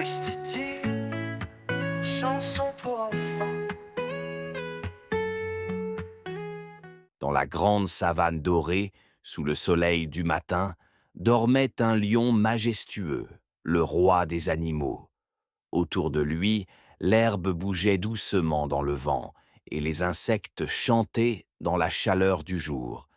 Ouistiti, chanson pour enfants. Dans la grande savane dorée, sous le soleil du matin, dormait un lion majestueux, le roi des animaux. Autour de lui, l'herbe bougeait doucement dans le vent, et les insectes chantaient dans la chaleur du jour.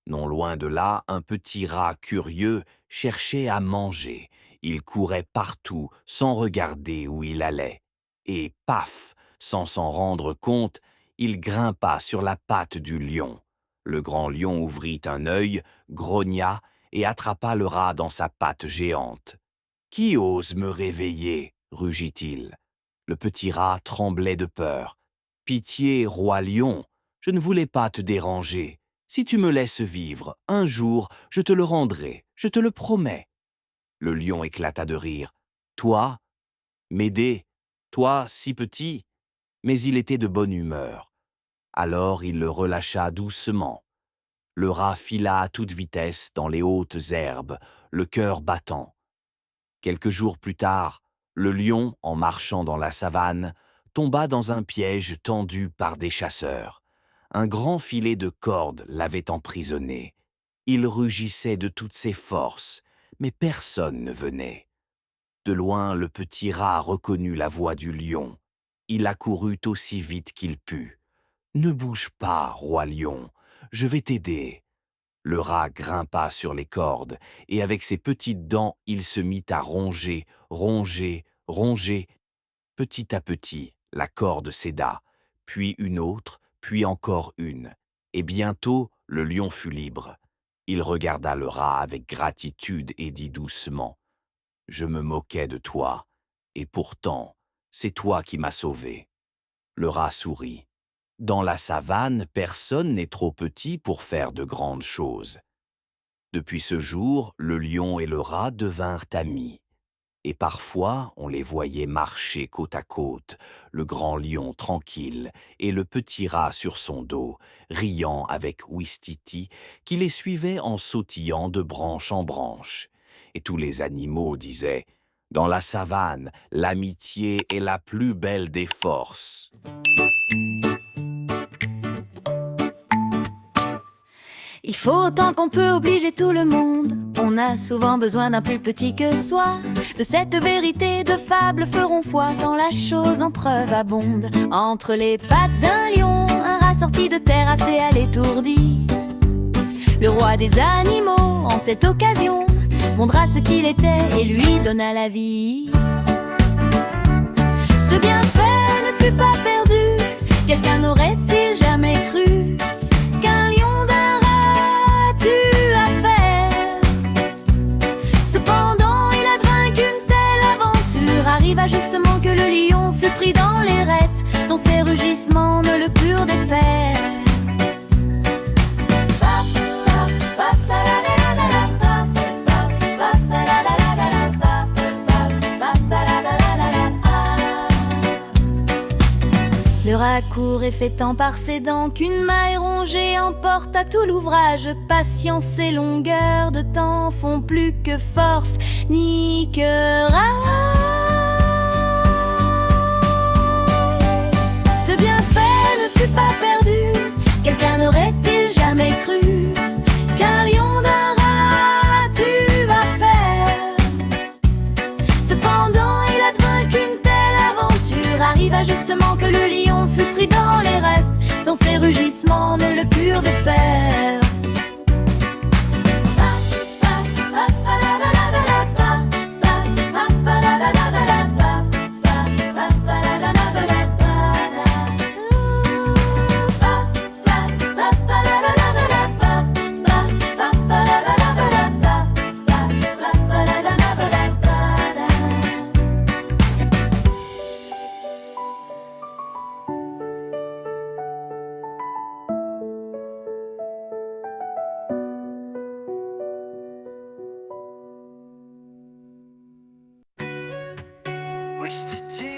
Non loin de là, un petit rat curieux cherchait à manger. Il courait partout, sans regarder où il allait. Et paf, sans s'en rendre compte, il grimpa sur la patte du lion. Le grand lion ouvrit un œil, grogna et attrapa le rat dans sa patte géante. « Qui ose me réveiller ?» rugit-il. Le petit rat tremblait de peur. « Pitié, roi lion, je ne voulais pas te déranger. Si tu me laisses vivre, un jour, je te le rendrai, je te le promets. » Le lion éclata de rire. « Toi, m'aider, toi, si petit ?» Mais il était de bonne humeur. Alors il le relâcha doucement. Le rat fila à toute vitesse dans les hautes herbes, le cœur battant. Quelques jours plus tard, le lion, en marchant dans la savane, tomba dans un piège tendu par des chasseurs. Un grand filet de cordes l'avait emprisonné. Il rugissait de toutes ses forces, mais personne ne venait. De loin, le petit rat reconnut la voix du lion. Il accourut aussi vite qu'il put. « Ne bouge pas, roi lion, je vais t'aider. » Le rat grimpa sur les cordes, et avec ses petites dents, il se mit à ronger, ronger, ronger. Petit à petit, la corde céda, puis une autre, puis encore une. Et bientôt, le lion fut libre. Il regarda le rat avec gratitude et dit doucement : « Je me moquais de toi, et pourtant, c'est toi qui m'as sauvé. » Le rat sourit. Dans la savane, personne n'est trop petit pour faire de grandes choses. Depuis ce jour, le lion et le rat devinrent amis. Et parfois, on les voyait marcher côte à côte, le grand lion tranquille et le petit rat sur son dos, riant avec Ouistiti, qui les suivait en sautillant de branche en branche. Et tous les animaux disaient : « Dans la savane, l'amitié est la plus belle des forces. » Il faut autant qu'on peut obliger tout le monde. On a souvent besoin d'un plus petit que soi. De cette vérité, de fables feront foi quand la chose en preuve abonde. Entre les pattes d'un lion, un rat sorti de terre assez à l'étourdi. Le roi des animaux, en cette occasion, montra ce qu'il était et lui donna la vie. Ce bienfait ne fut pas perdu. Quelqu'un n'aurait-il jamais cru qu'un lion d'un rat tue affaire? Cependant, il advint qu'une telle aventure arriva justement que le lion fut pris dans les rettes, dont ses rugissements ne le purent défaire. Le rat court et fait tant par ses dents qu'une maille rongée emporte à tout l'ouvrage. Patience et longueur de temps font plus que force ni que rage. Ce bienfait ne fut pas perdu. Quelqu'un n'aurait-il jamais cru qu'un lion d'un rat tue affaire? Cependant, il advint qu'une telle aventure arriva justement que le lion fut pris dans les rettes, dont ses rugissements ne le purent défaire. Ouistiti,